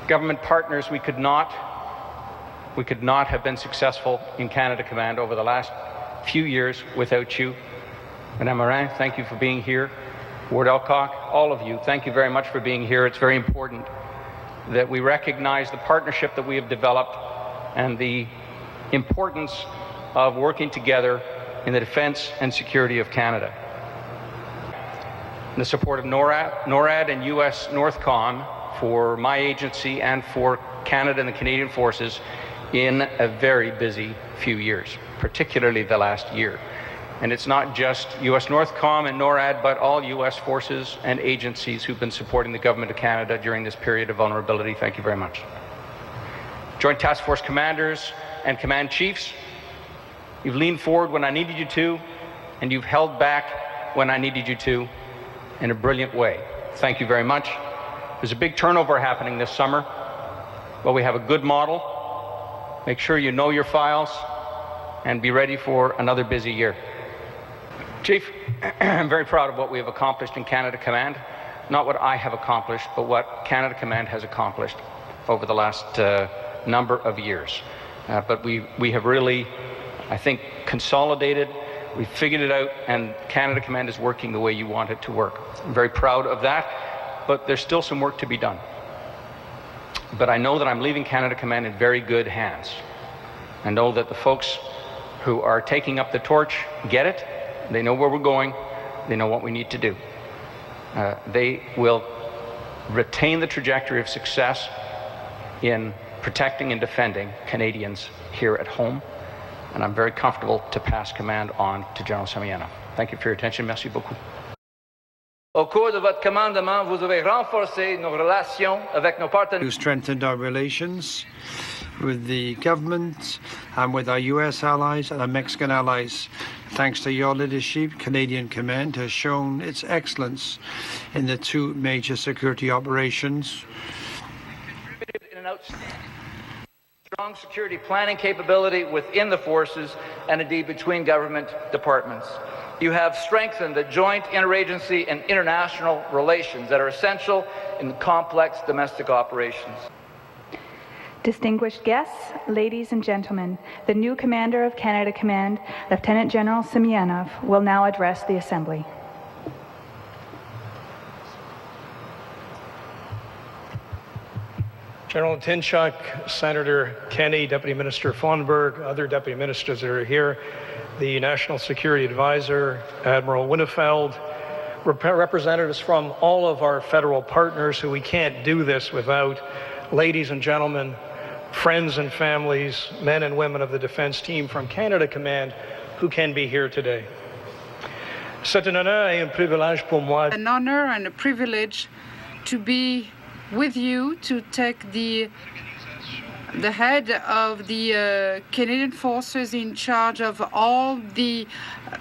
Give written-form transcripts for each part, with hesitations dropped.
Government partners, we could not have been successful in Canada Command over the last few years without you. Madame Morin, thank you for being here. Ward Elcock, all of you, thank you very much for being here. It's very important that we recognize the partnership that we have developed and the importance of working together in the defense and security of Canada. The support of NORAD and US NORTHCOM for my agency and for Canada and the Canadian forces in a very busy few years, particularly the last year. And it's not just US NORTHCOM and NORAD, but all US forces and agencies who've been supporting the Government of Canada during this period of vulnerability. Thank you very much. Joint Task Force commanders and command chiefs, you've leaned forward when I needed you to, and you've held back when I needed you to in a brilliant way. Thank you very much. There's a big turnover happening this summer. Well, we have a good model. Make sure you know your files and be ready for another busy year. Chief, I'm very proud of what we have accomplished in Canada Command. Not what I have accomplished, but what Canada Command has accomplished over the last number of years. But we have really, I think, consolidated. We've figured it out, and Canada Command is working the way you want it to work. I'm very proud of that, but there's still some work to be done. But I know that I'm leaving Canada Command in very good hands. I know that the folks who are taking up the torch get it. They know where we're going. They know what we need to do. They will retain the trajectory of success in protecting and defending Canadians here at home. And I'm very comfortable to pass command on to General Samiana. Thank you for your attention. Merci beaucoup. Au cours de votre commandement, vous avez renforcé nos relations avec nos partenaires. We strengthened our relations with the government and with our US allies and our Mexican allies. Thanks to your leadership, Canadian Command has shown its excellence in the two major security operations. In an strong security planning capability within the forces and indeed between government departments. You have strengthened the joint interagency and international relations that are essential in complex domestic operations. Distinguished guests, ladies and gentlemen, the new Commander of Canada Command, Lieutenant General Semyonov, will now address the Assembly. General Tinchuk, Senator Kenney, Deputy Minister Fonberg, other Deputy Ministers that are here, the National Security Advisor, Admiral Winnefeld, representatives from all of our federal partners who we can't do this without, ladies and gentlemen, friends and families, men and women of the defense team from Canada Command who can be here today. C'est un honneur et un privilège pour moi. An honor and a privilege to be with you to take the head of the Canadian forces in charge of all the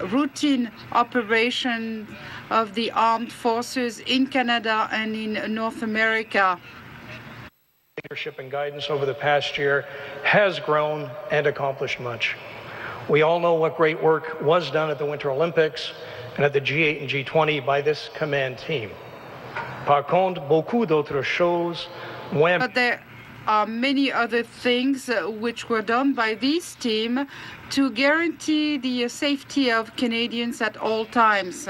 routine operations of the armed forces in Canada and in North America. Leadership and guidance over the past year has grown and accomplished much. We all know what great work was done at the Winter Olympics and at the G8 and G20 by this command team. Par contre, beaucoup d'autres choses, but there are many other things which were done by this team to guarantee the safety of Canadians at all times.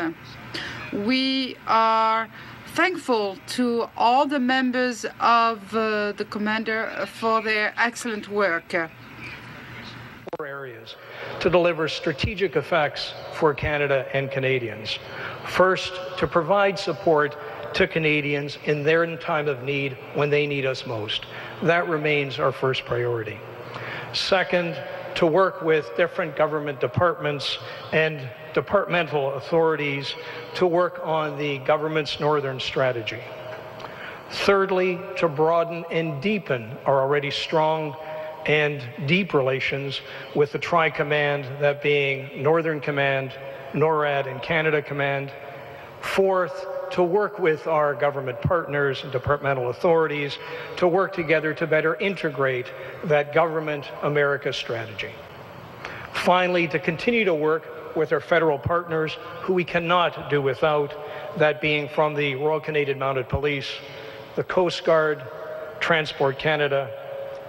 We are thankful to all the members of the Commander for their excellent work. 4 areas to deliver strategic effects for Canada and Canadians. First, to provide support to Canadians in their time of need when they need us most. That remains our first priority. Second, to work with different government departments and departmental authorities to work on the government's northern strategy. Thirdly, to broaden and deepen our already strong and deep relations with the Tri-Command, that being Northern Command, NORAD, and Canada Command. Fourth, to work with our government partners and departmental authorities to work together to better integrate that government America strategy. Finally, to continue to work with our federal partners who we cannot do without, that being from the Royal Canadian Mounted Police the Coast Guard, Transport Canada,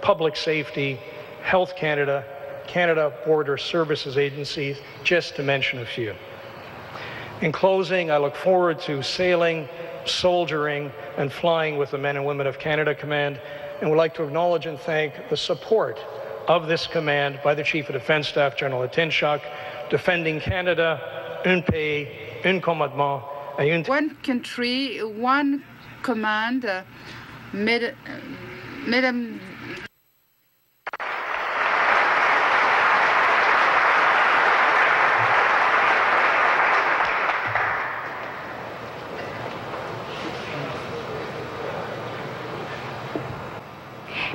Public Safety, Health Canada, Canada Border Services Agency, just to mention a few. In closing, I look forward to sailing, soldiering, and flying with the men and women of Canada Command, and would like to acknowledge and thank the support of this command by the Chief of Defence Staff, General Atinchak, defending Canada, un pays, un commandement, et une... One country, one command, Madam.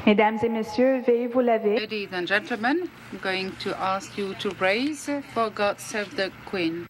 Mesdames et messieurs, veuillez vous lever. Ladies and gentlemen, I'm going to ask you to raise for God Save the Queen.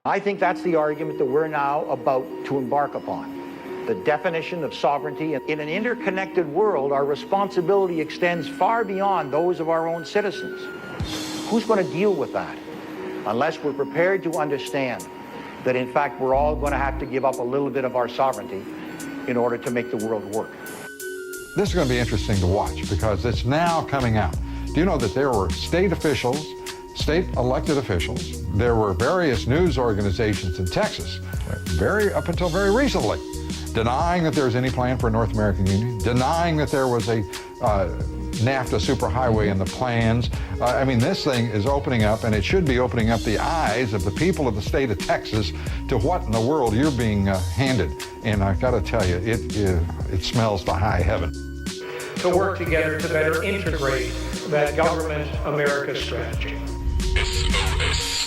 I think that's the argument that we're now about to embark upon. The definition of sovereignty. In an interconnected world, our responsibility extends far beyond those of our own citizens. Who's going to deal with that? Unless we're prepared to understand that, in fact, we're all going to have to give up a little bit of our sovereignty in order to make the world work. This is going to be interesting to watch because it's now coming out. Do you know that there were state officials, state elected officials, there were various news organizations in Texas, up until very recently, denying that there was any plan for a North American Union, denying that there was a NAFTA superhighway in the plans. I mean, this thing is opening up, and it should be opening up the eyes of the people of the state of Texas to what in the world you're being handed. And I've got to tell you, it smells to high heaven. To work together to better integrate that government America strategy. SOS.